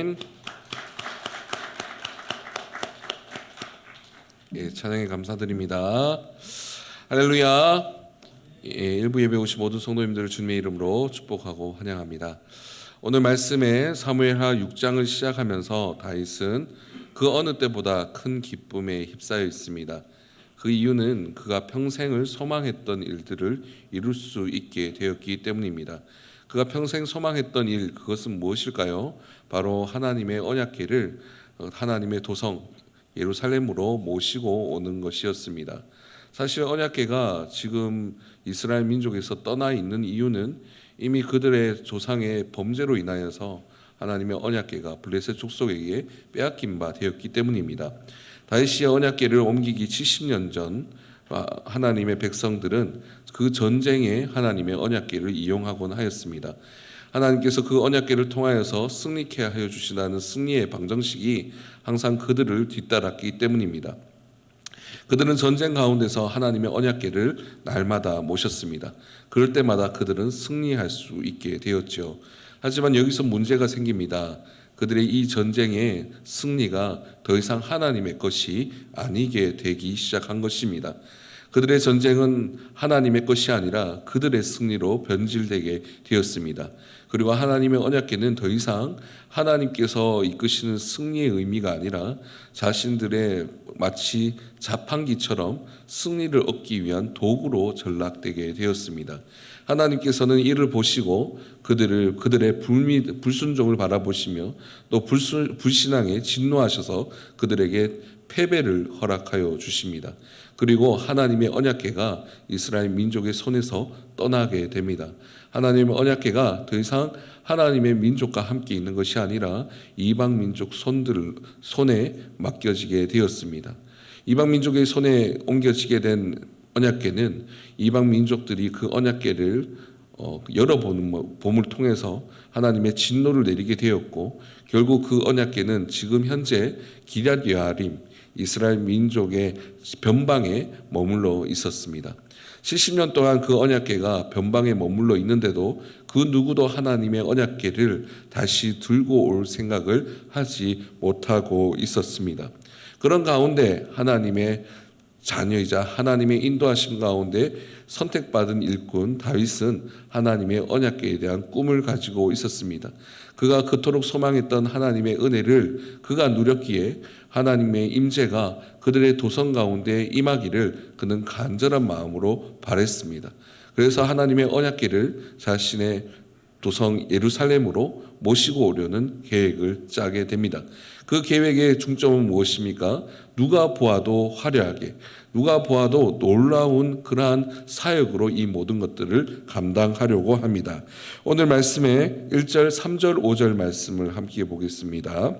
아멘. 예, 찬양에 감사드립니다. 할렐루야. 예, 일부 예배 오신 모든 성도님들을 주님의 이름으로 축복하고 환영합니다. 오늘 말씀에 사무엘하 6장을 시작하면서 다윗은 그 어느 때보다 큰 기쁨에 휩싸여 있습니다. 그 이유는 그가 평생을 소망했던 일들을 이룰 수 있게 되었기 때문입니다. 그가 평생 소망했던 일, 그것은 무엇일까요? 바로 하나님의 언약궤를 하나님의 도성 예루살렘으로 모시고 오는 것이었습니다. 사실 언약궤가 지금 이스라엘 민족에서 떠나 있는 이유는 이미 그들의 조상의 범죄로 인하여서 하나님의 언약궤가 블레셋 족속에게 빼앗긴 바 되었기 때문입니다. 다윗이 언약궤를 옮기기 70년 전 하나님의 백성들은 그 전쟁에 하나님의 언약궤를 이용하곤 하였습니다. 하나님께서 그 언약궤를 통하여서 승리케 하여 주시다는 승리의 방정식이 항상 그들을 뒤따랐기 때문입니다. 그들은 전쟁 가운데서 하나님의 언약궤를 날마다 모셨습니다. 그럴 때마다 그들은 승리할 수 있게 되었죠. 하지만 여기서 문제가 생깁니다. 그들의 이 전쟁의 승리가 더 이상 하나님의 것이 아니게 되기 시작한 것입니다. 그들의 전쟁은 하나님의 것이 아니라 그들의 승리로 변질되게 되었습니다. 그리고 하나님의 언약궤는 더 이상 하나님께서 이끄시는 승리의 의미가 아니라 자신들의 마치 자판기처럼 승리를 얻기 위한 도구로 전락되게 되었습니다. 하나님께서는 이를 보시고 그들의 불순종을 바라보시며 또 불신앙에 진노하셔서 그들에게 패배를 허락하여 주십니다. 그리고 하나님의 언약궤가 이스라엘 민족의 손에서 떠나게 됩니다. 하나님의 언약궤가 더 이상 하나님의 민족과 함께 있는 것이 아니라 이방 민족 손에 맡겨지게 되었습니다. 이방 민족의 손에 옮겨지게 된 언약궤는 이방 민족들이 그 언약궤를 여러 봄을 통해서 하나님의 진노를 내리게 되었고, 결국 그 언약궤는 지금 현재 기럇 여아림 이스라엘 민족의 변방에 머물러 있었습니다. 70년 동안 그 언약궤가 변방에 머물러 있는데도 그 누구도 하나님의 언약궤를 다시 들고 올 생각을 하지 못하고 있었습니다. 그런 가운데 하나님의 자녀이자 하나님의 인도하심 가운데 선택받은 일꾼 다윗은 하나님의 언약궤에 대한 꿈을 가지고 있었습니다. 그가 그토록 소망했던 하나님의 은혜를 그가 누렸기에 하나님의 임재가 그들의 도성 가운데 임하기를 그는 간절한 마음으로 바랬습니다. 그래서 하나님의 언약궤를 자신의 도성 예루살렘으로 모시고 오려는 계획을 짜게 됩니다. 그 계획의 중점은 무엇입니까? 누가 보아도 화려하게, 누가 보아도 놀라운 그러한 사역으로 이 모든 것들을 감당하려고 합니다. 오늘 말씀에 1절, 3절, 5절 말씀을 함께 보겠습니다.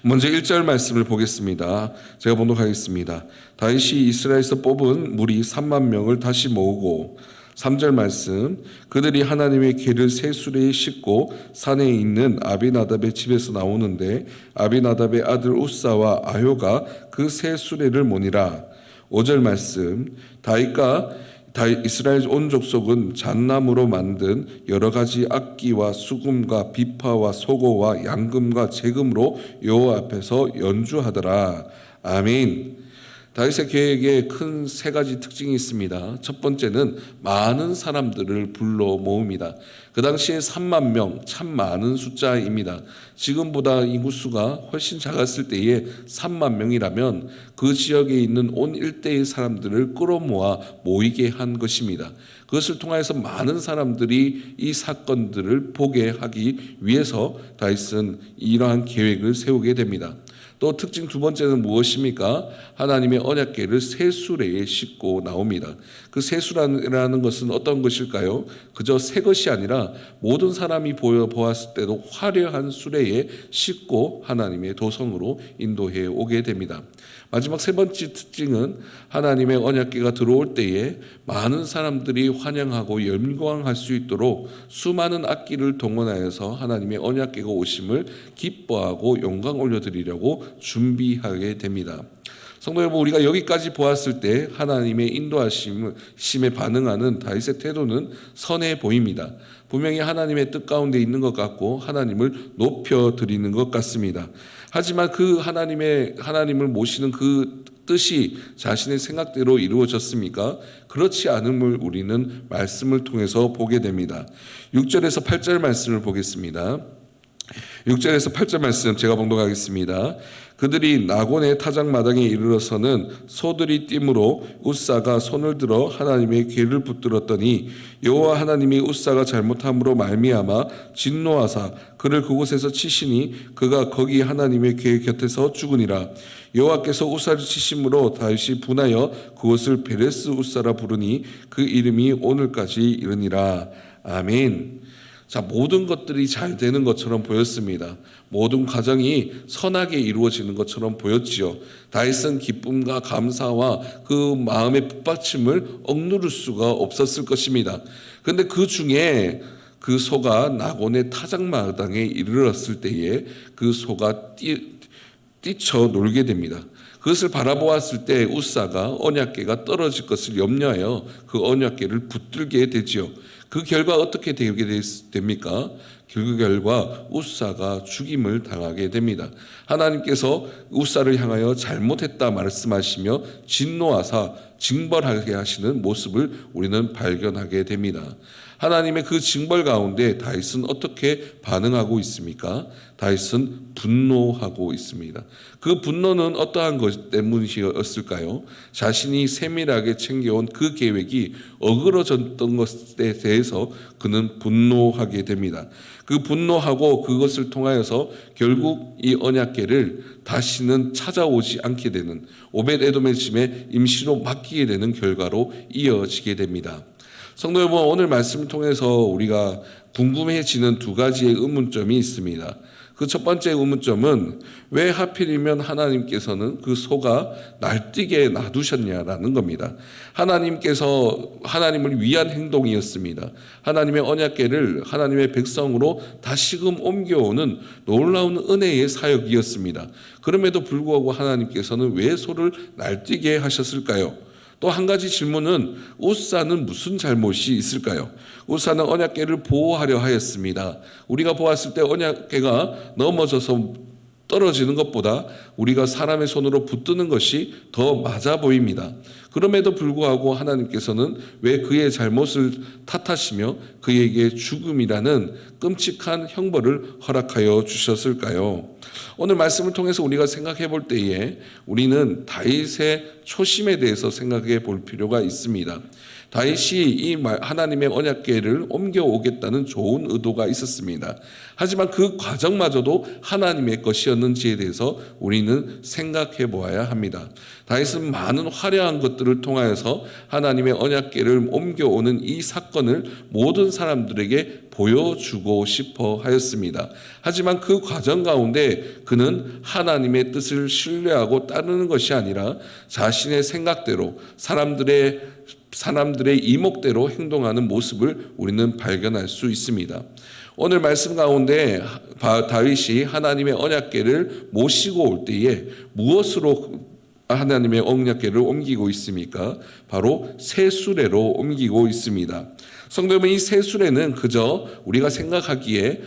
먼저 1절 말씀을 보겠습니다. 제가 봉독하겠습니다. 다윗이 이스라엘에서 뽑은 무리 3만 명을 다시 모으고, 3절 말씀, 그들이 하나님의 궤를 새 수레에 싣고 산에 있는 아비나답의 집에서 나오는데 아비나답의 아들 우사와 아효가 그 새 수레를 모니라. 5절 말씀, 다윗과 이스라엘 온 족속은 잣나무로 만든 여러 가지 악기와 수금과 비파와 소고와 양금과 재금으로 여호와 앞에서 연주하더라. 아멘. 다윗의 계획에 큰 세 가지 특징이 있습니다. 첫 번째는 많은 사람들을 불러 모읍니다. 그 당시에 3만 명, 참 많은 숫자입니다. 지금보다 인구수가 훨씬 작았을 때에 3만 명이라면 그 지역에 있는 온 일대의 사람들을 끌어모아 모이게 한 것입니다. 그것을 통해서 많은 사람들이 이 사건들을 보게 하기 위해서 다윗은 이러한 계획을 세우게 됩니다. 또 특징 두 번째는 무엇입니까? 하나님의 언약궤를 새 수레에 싣고 나옵니다. 그 새 수라는 것은 어떤 것일까요? 그저 새 것이 아니라 모든 사람이 보았을 때도 화려한 수레에 싣고 하나님의 도성으로 인도해 오게 됩니다. 마지막 세 번째 특징은 하나님의 언약궤가 들어올 때에 많은 사람들이 환영하고 영광할 수 있도록 수많은 악기를 동원하여서 하나님의 언약궤가 오심을 기뻐하고 영광 올려드리려고 준비하게 됩니다. 성도 여러분, 우리가 여기까지 보았을 때 하나님의 인도하심에 반응하는 다윗의 태도는 선해 보입니다. 분명히 하나님의 뜻 가운데 있는 것 같고 하나님을 높여드리는 것 같습니다. 하지만 그 하나님을 모시는 그 뜻이 자신의 생각대로 이루어졌습니까? 그렇지 않음을 우리는 말씀을 통해서 보게 됩니다. 6절에서 8절 말씀을 보겠습니다. 6절에서 8절 말씀 제가 봉독하겠습니다. 그들이 나곤의 타작마당에 이르러서는 소들이 띠므로 웃사가 손을 들어 하나님의 궤를 붙들었더니 여호와 하나님이 웃사가 잘못함으로 말미암아 진노하사 그를 그곳에서 치시니 그가 거기 하나님의 궤 곁에서 죽으니라. 여호와께서 웃사를 치심으로 다윗이 분하여 그곳을 베레스 웃사라 부르니 그 이름이 오늘까지 이르니라. 아멘. 자, 모든 것들이 잘 되는 것처럼 보였습니다. 모든 과정이 선하게 이루어지는 것처럼 보였지요. 다윗은 기쁨과 감사와 그 마음의 북받침을 억누를 수가 없었을 것입니다. 그런데 그 중에 그 소가 나곤의 타작마당에 이르렀을 때에 그 소가 뛰쳐 놀게 됩니다. 그것을 바라보았을 때 웃사가 언약궤가 떨어질 것을 염려하여 그 언약궤를 붙들게 되지요. 그 결과 어떻게 되게 됩니까? 그 결과 웃사가 죽임을 당하게 됩니다. 하나님께서 웃사를 향하여 잘못했다 말씀하시며 진노하사 징벌하게 하시는 모습을 우리는 발견하게 됩니다. 하나님의 그 징벌 가운데 다윗은 어떻게 반응하고 있습니까? 다윗은 분노하고 있습니다. 그 분노는 어떠한 것 때문이었을까요? 자신이 세밀하게 챙겨온 그 계획이 어그러졌던 것에 대해서 그는 분노하게 됩니다. 그 분노하고 그것을 통하여서 결국 이 언약궤를 다시는 찾아오지 않게 되는 오벳에돔의 집에 임시로 맡기게 되는 결과로 이어지게 됩니다. 성도 여러분, 오늘 말씀을 통해서 우리가 궁금해지는 두 가지의 의문점이 있습니다. 그 첫 번째 의문점은 왜 하필이면 하나님께서는 그 소가 날뛰게 놔두셨냐라는 겁니다. 하나님께서 하나님을 위한 행동이었습니다. 하나님의 언약궤를 하나님의 백성으로 다시금 옮겨오는 놀라운 은혜의 사역이었습니다. 그럼에도 불구하고 하나님께서는 왜 소를 날뛰게 하셨을까요? 또 한 가지 질문은 웃사는 무슨 잘못이 있을까요? 웃사는 언약궤를 보호하려 하였습니다. 우리가 보았을 때 언약궤가 넘어져서 떨어지는 것보다 우리가 사람의 손으로 붙드는 것이 더 맞아 보입니다. 그럼에도 불구하고 하나님께서는 왜 그의 잘못을 탓하시며 그에게 죽음이라는 끔찍한 형벌을 허락하여 주셨을까요? 오늘 말씀을 통해서 우리가 생각해 볼 때에 우리는 다윗의 초심에 대해서 생각해 볼 필요가 있습니다. 다윗이 이 하나님의 언약궤를 옮겨오겠다는 좋은 의도가 있었습니다. 하지만 그 과정마저도 하나님의 것이었는지에 대해서 우리는 생각해 보아야 합니다. 다윗은 많은 화려한 것들을 통하여서 하나님의 언약궤를 옮겨오는 이 사건을 모든 사람들에게 보여주고 싶어 하였습니다. 하지만 그 과정 가운데 그는 하나님의 뜻을 신뢰하고 따르는 것이 아니라 자신의 생각대로 사람들의 이목대로 행동하는 모습을 우리는 발견할 수 있습니다. 오늘 말씀 가운데 다윗이 하나님의 언약궤를 모시고 올 때에 무엇으로 하나님의 언약궤를 옮기고 있습니까? 바로 쇠수레로 옮기고 있습니다. 성도 여러분, 이 쇠수레는 그저 우리가 생각하기에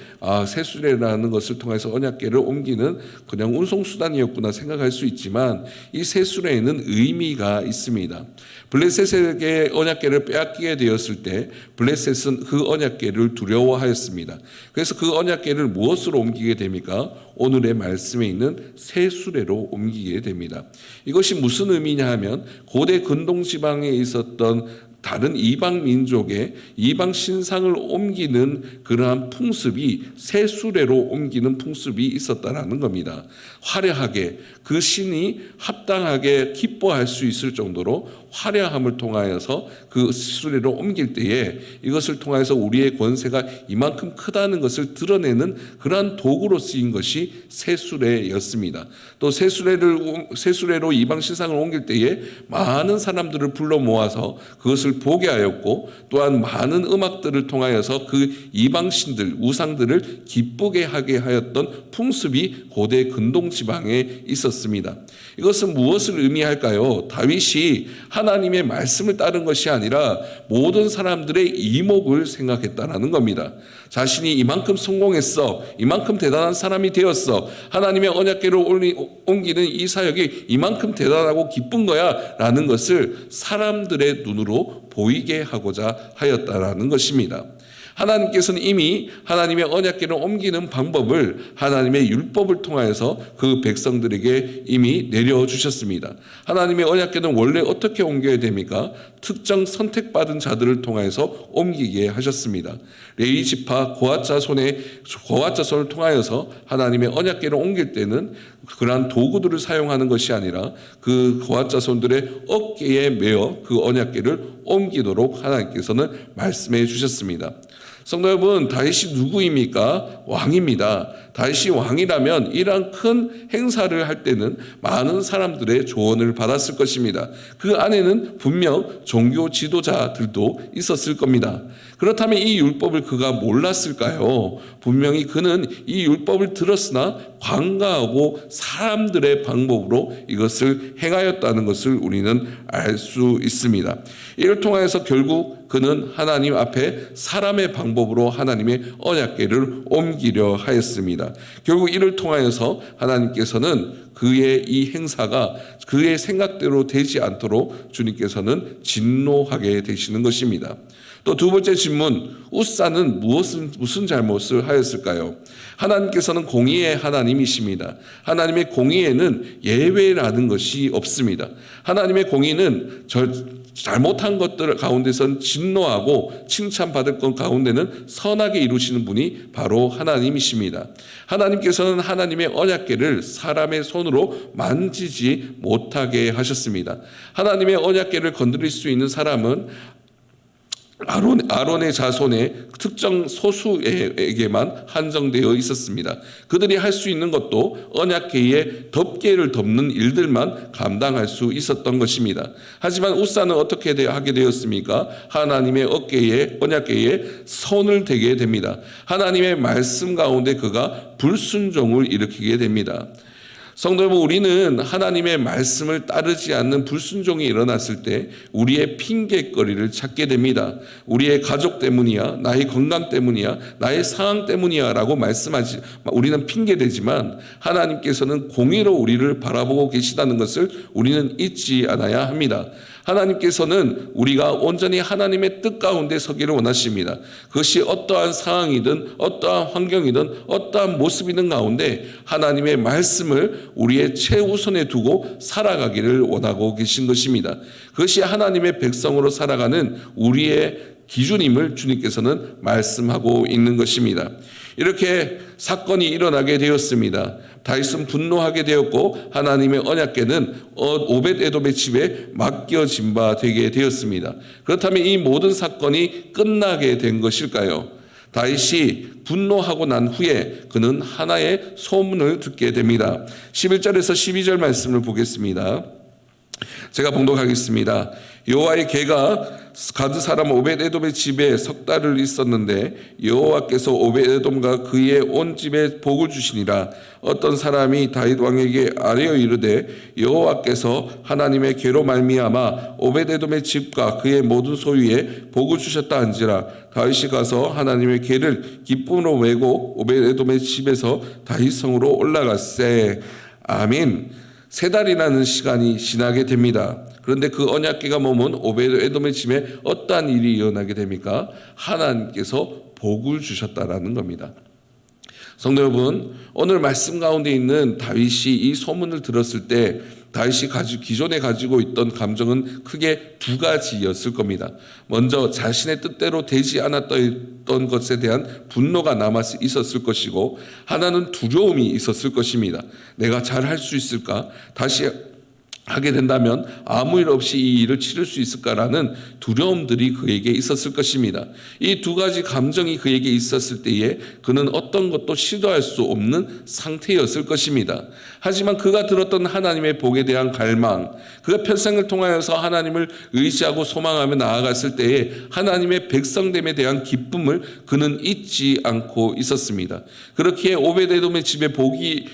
쇠수레라는 것을 통해서 언약궤를 옮기는 그냥 운송수단이었구나 생각할 수 있지만 이 쇠수레에는 의미가 있습니다. 블레셋에게 언약궤를 빼앗기게 되었을 때 블레셋은 그 언약궤를 두려워하였습니다. 그래서 그 언약궤를 무엇으로 옮기게 됩니까? 오늘의 말씀에 있는 쇠수레로 옮기게 됩니다. 이것이 무슨 의미냐 하면 고대 근동지방에 있었던 다른 이방 민족의 이방 신상을 옮기는 그러한 풍습이 쇠수레로 옮기는 풍습이 있었다라는 겁니다. 화려하게 그 신이 합당하게 기뻐할 수 있을 정도로 화려함을 통하여서 그 수레로 옮길 때에 이것을 통해서 우리의 권세가 이만큼 크다는 것을 드러내는 그러한 도구로 쓰인 것이 쇠수레였습니다. 또 쇠수레로 이방 신상을 옮길 때에 많은 사람들을 불러 모아서 그것을 그것을 보게 하였고 또한 많은 음악들을 통하여서 그 이방신들 우상들을 기쁘게 하게 하였던 풍습이 고대 근동 지방에 있었습니다. 이것은 무엇을 의미할까요? 다윗이 하나님의 말씀을 따른 것이 아니라 모든 사람들의 이목을 생각했다라는 겁니다. 자신이 이만큼 성공했어, 이만큼 대단한 사람이 되었어, 하나님의 언약궤를 옮기는 이 사역이 이만큼 대단하고 기쁜 거야 라는 것을 사람들의 눈으로 보이게 하고자 하였다라는 것입니다. 하나님께서는 이미 하나님의 언약궤를 옮기는 방법을 하나님의 율법을 통하여서 그 백성들에게 이미 내려주셨습니다. 하나님의 언약궤는 원래 어떻게 옮겨야 됩니까? 특정 선택받은 자들을 통하여서 옮기게 하셨습니다. 레위 지파 고핫 자손을 통하여서 하나님의 언약궤를 옮길 때는 그러한 도구들을 사용하는 것이 아니라 그 고핫 자손들의 어깨에 메어 그 언약궤를 옮기도록 하나님께서는 말씀해 주셨습니다. 성도 여러분, 다윗이 누구입니까? 왕입니다. 다윗이 왕이라면 이러한 큰 행사를 할 때는 많은 사람들의 조언을 받았을 것입니다. 그 안에는 분명 종교 지도자들도 있었을 겁니다. 그렇다면 이 율법을 그가 몰랐을까요? 분명히 그는 이 율법을 들었으나 관가하고 사람들의 방법으로 이것을 행하였다는 것을 우리는 알 수 있습니다. 이를 통해서 결국 그는 하나님 앞에 사람의 방법으로 하나님의 언약궤를 옮기려 하였습니다. 결국 이를 통하여서 하나님께서는 그의 이 행사가 그의 생각대로 되지 않도록 주님께서는 진노하게 되시는 것입니다. 또 두 번째 질문, 우사는 무슨 잘못을 하였을까요? 하나님께서는 공의의 하나님이십니다. 하나님의 공의에는 예외라는 것이 없습니다. 하나님의 공의는 잘못한 것들 가운데선 진노하고 칭찬받을 것 가운데는 선하게 이루시는 분이 바로 하나님이십니다. 하나님께서는 하나님의 언약궤를 사람의 손으로 만지지 못하게 하셨습니다. 하나님의 언약궤를 건드릴 수 있는 사람은 아론의 자손의 특정 소수에게만 한정되어 있었습니다. 그들이 할 수 있는 것도 언약궤의 덮개를 덮는 일들만 감당할 수 있었던 것입니다. 하지만 우사는 어떻게 하게 되었습니까? 하나님의 언약궤에 손을 대게 됩니다. 하나님의 말씀 가운데 그가 불순종을 일으키게 됩니다. 성도 여러분, 우리는 하나님의 말씀을 따르지 않는 불순종이 일어났을 때 우리의 핑계거리를 찾게 됩니다. 우리의 가족 때문이야, 나의 건강 때문이야, 나의 상황 때문이야 라고 말씀하지 우리는 핑계대지만 하나님께서는 공의로 우리를 바라보고 계시다는 것을 우리는 잊지 않아야 합니다. 하나님께서는 우리가 온전히 하나님의 뜻 가운데 서기를 원하십니다. 그것이 어떠한 상황이든 어떠한 환경이든 어떠한 모습이든 가운데 하나님의 말씀을 우리의 최우선에 두고 살아가기를 원하고 계신 것입니다. 그것이 하나님의 백성으로 살아가는 우리의 기준임을 주님께서는 말씀하고 있는 것입니다. 이렇게 사건이 일어나게 되었습니다. 다윗은 분노하게 되었고 하나님의 언약궤는 오벳에돔의 집에 맡겨진 바 되게 되었습니다. 그렇다면 이 모든 사건이 끝나게 된 것일까요? 다윗이 분노하고 난 후에 그는 하나의 소문을 듣게 됩니다. 11절에서 12절 말씀을 보겠습니다. 제가 봉독하겠습니다. 여호와의 궤가 가드 사람 오벳에돔의 집에 석 달을 있었는데 여호와께서 오벳에돔과 그의 온 집에 복을 주시니라. 어떤 사람이 다윗 왕에게 아뢰어 이르되 여호와께서 하나님의 궤로 말미암아 오벳에돔의 집과 그의 모든 소유에 복을 주셨다 한지라. 다윗이 가서 하나님의 궤를 기쁨으로 메고 오벳에돔의 집에서 다윗 성으로 올라갔세. 아멘. 3달이라는 시간이 지나게 됩니다. 그런데 그 언약궤가 머문 오벳에돔의 집에 어떠한 일이 일어나게 됩니까? 하나님께서 복을 주셨다라는 겁니다. 성도 여러분, 오늘 말씀 가운데 있는 다윗이 이 소문을 들었을 때 다윗이 기존에 가지고 있던 감정은 크게 두 가지였을 겁니다. 먼저 자신의 뜻대로 되지 않았던 것에 대한 분노가 남아 있었을 것이고, 하나는 두려움이 있었을 것입니다. 내가 잘 할 수 있을까? 다시 하게 된다면 아무 일 없이 이 일을 치를 수 있을까라는 두려움들이 그에게 있었을 것입니다. 이 두 가지 감정이 그에게 있었을 때에 그는 어떤 것도 시도할 수 없는 상태였을 것입니다. 하지만 그가 들었던 하나님의 복에 대한 갈망, 그가 평생을 통하여서 하나님을 의지하고 소망하며 나아갔을 때에 하나님의 백성됨에 대한 기쁨을 그는 잊지 않고 있었습니다. 그렇기에 오베데돔의 집에 복이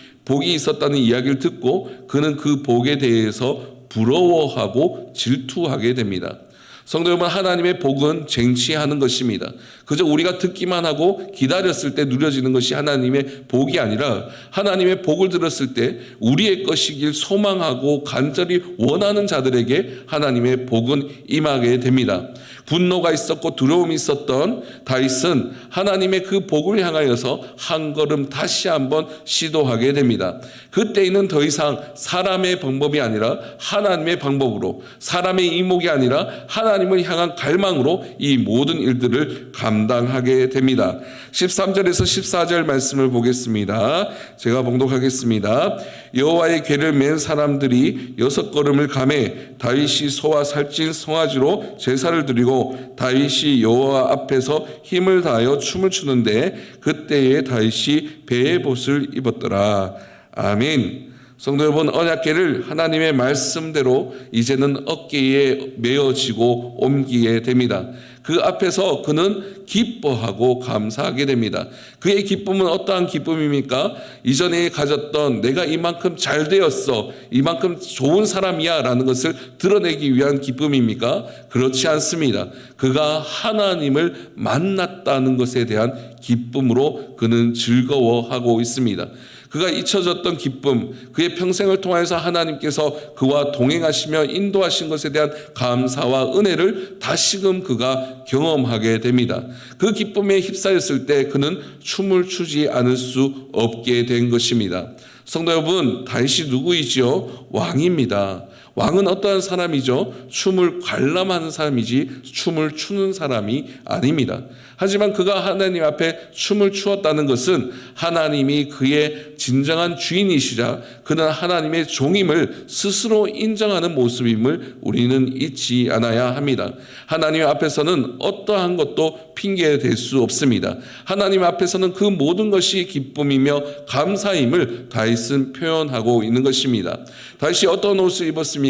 있었다는 이야기를 듣고 그는 그 복에 대해서 부러워하고 질투하게 됩니다. 성도 여러분, 하나님의 복은 쟁취하는 것입니다. 그저 우리가 듣기만 하고 기다렸을 때 누려지는 것이 하나님의 복이 아니라 하나님의 복을 들었을 때 우리의 것이길 소망하고 간절히 원하는 자들에게 하나님의 복은 임하게 됩니다. 분노가 있었고 두려움이 있었던 다윗은 하나님의 그 복을 향하여서 한 걸음 다시 한번 시도하게 됩니다. 그때에는 더 이상 사람의 방법이 아니라 하나님의 방법으로, 사람의 이목이 아니라 하나님을 향한 갈망으로 이 모든 일들을 감당하게 됩니다. 13절에서 14절 말씀을 보겠습니다. 제가 봉독하겠습니다. 여호와의 궤를 맨 사람들이 6걸음을 가매 다윗이 소와 살찐 송아지로 제사를 드리고 다윗이 여호와 앞에서 힘을 다하여 춤을 추는데 그때에 다윗이 배의 벗을 입었더라. 아멘. 성도 여러분, 언약궤를 하나님의 말씀대로 이제는 어깨에 메어지고 옮기게 됩니다. 그 앞에서 그는 기뻐하고 감사하게 됩니다. 그의 기쁨은 어떠한 기쁨입니까? 이전에 가졌던 내가 이만큼 잘 되었어, 이만큼 좋은 사람이야 라는 것을 드러내기 위한 기쁨입니까? 그렇지 않습니다. 그가 하나님을 만났다는 것에 대한 기쁨으로 그는 즐거워하고 있습니다. 그가 잊혀졌던 기쁨, 그의 평생을 통해서 하나님께서 그와 동행하시며 인도하신 것에 대한 감사와 은혜를 다시금 그가 경험하게 됩니다. 그 기쁨에 휩싸였을 때 그는 춤을 추지 않을 수 없게 된 것입니다. 성도 여러분, 다윗이 누구이지요? 왕입니다. 왕은 어떠한 사람이죠? 춤을 관람하는 사람이지 춤을 추는 사람이 아닙니다. 하지만 그가 하나님 앞에 춤을 추었다는 것은 하나님이 그의 진정한 주인이시자 그는 하나님의 종임을 스스로 인정하는 모습임을 우리는 잊지 않아야 합니다. 하나님 앞에서는 어떠한 것도 핑계될 수 없습니다. 하나님 앞에서는 그 모든 것이 기쁨이며 감사임을 다윗은 표현하고 있는 것입니다. 다윗이 어떤 옷을 입었습니까?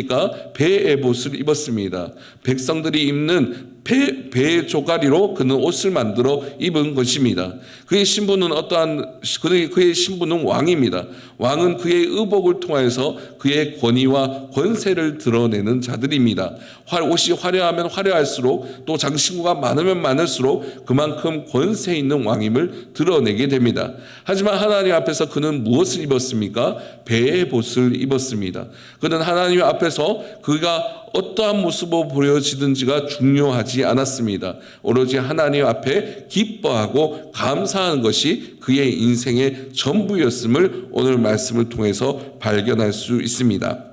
배의 옷을 입었습니다. 백성들이 입는 배의 조가리로 그는 옷을 만들어 입은 것입니다. 그의 신분은 그의 신분은 왕입니다. 왕은 그의 의복을 통해서 그의 권위와 권세를 드러내는 자들입니다. 옷이 화려하면 화려할수록 또 장신구가 많으면 많을수록 그만큼 권세 있는 왕임을 드러내게 됩니다. 하지만 하나님 앞에서 그는 무엇을 입었습니까? 배의 옷을 입었습니다. 그는 하나님 앞에서 그가 어떠한 모습으로 보여지든지가 중요하지 않았습니다. 오로지 하나님 앞에 기뻐하고 감사하는 것이 그의 인생의 전부였음을 오늘 말씀을 통해서 발견할 수 있습니다.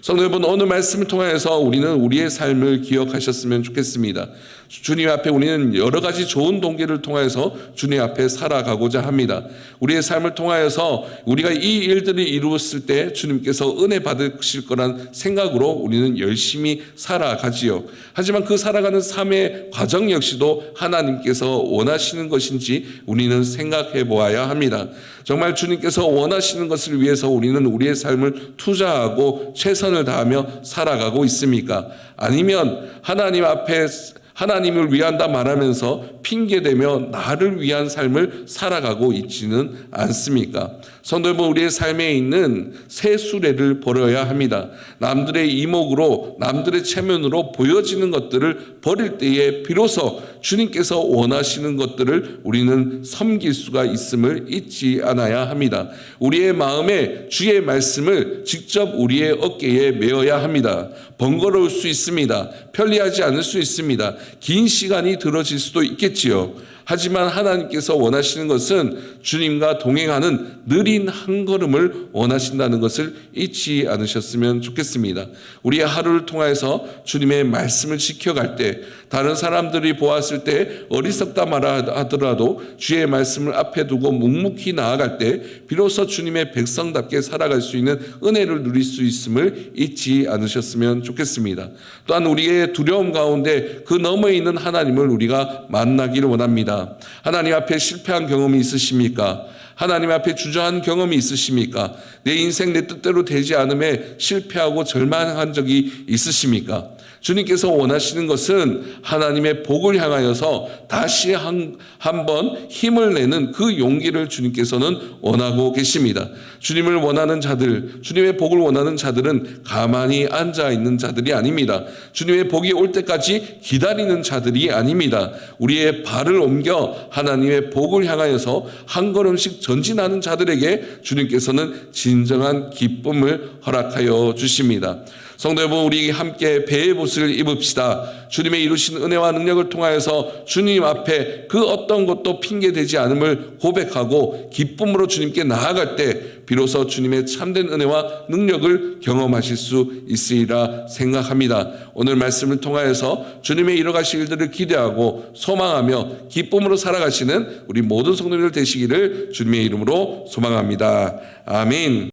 성도 여러분, 오늘 말씀을 통해서 우리는 우리의 삶을 기억하셨으면 좋겠습니다. 주님 앞에 우리는 여러 가지 좋은 동기를 통해서 주님 앞에 살아가고자 합니다. 우리의 삶을 통하여서 우리가 이 일들을 이루었을 때 주님께서 은혜 받으실 거란 생각으로 우리는 열심히 살아가지요. 하지만 그 살아가는 삶의 과정 역시도 하나님께서 원하시는 것인지 우리는 생각해 보아야 합니다. 정말 주님께서 원하시는 것을 위해서 우리는 우리의 삶을 투자하고 최선을 다하며 살아가고 있습니까? 아니면 하나님 앞에 하나님을 위한다 말하면서 핑계대며 나를 위한 삶을 살아가고 있지는 않습니까? 성도 여러분, 우리의 삶에 있는 새 수레를 버려야 합니다. 남들의 이목으로, 남들의 체면으로 보여지는 것들을 버릴 때에 비로소 주님께서 원하시는 것들을 우리는 섬길 수가 있음을 잊지 않아야 합니다. 우리의 마음에 주의 말씀을 직접 우리의 어깨에 메어야 합니다. 번거로울 수 있습니다. 편리하지 않을 수 있습니다. 긴 시간이 들어질 수도 있겠지요. 하지만 하나님께서 원하시는 것은 주님과 동행하는 느린 한 걸음을 원하신다는 것을 잊지 않으셨으면 좋겠습니다. 우리의 하루를 통해서 주님의 말씀을 지켜갈 때, 다른 사람들이 보았을 때 어리석다 말하더라도 주의 말씀을 앞에 두고 묵묵히 나아갈 때 비로소 주님의 백성답게 살아갈 수 있는 은혜를 누릴 수 있음을 잊지 않으셨으면 좋겠습니다. 또한 우리의 두려움 가운데 그 너머에 있는 하나님을 우리가 만나기를 원합니다. 하나님 앞에 실패한 경험이 있으십니까? 하나님 앞에 주저한 경험이 있으십니까? 내 인생 내 뜻대로 되지 않음에 실패하고 절망한 적이 있으십니까? 주님께서 원하시는 것은 하나님의 복을 향하여서 다시 한번 힘을 내는 그 용기를 주님께서는 원하고 계십니다. 주님을 원하는 자들, 주님의 복을 원하는 자들은 가만히 앉아 있는 자들이 아닙니다. 주님의 복이 올 때까지 기다리는 자들이 아닙니다. 우리의 발을 옮겨 하나님의 복을 향하여서 한 걸음씩 전진하는 자들에게 주님께서는 진정한 기쁨을 허락하여 주십니다. 성도 여러분, 우리 함께 배의 옷을 입읍시다. 주님의 이루신 은혜와 능력을 통하여서 주님 앞에 그 어떤 것도 핑계되지 않음을 고백하고 기쁨으로 주님께 나아갈 때 비로소 주님의 참된 은혜와 능력을 경험하실 수 있으리라 생각합니다. 오늘 말씀을 통하여서 주님의 이뤄가실 일들을 기대하고 소망하며 기쁨으로 살아가시는 우리 모든 성도들 되시기를 주님의 이름으로 소망합니다. 아멘.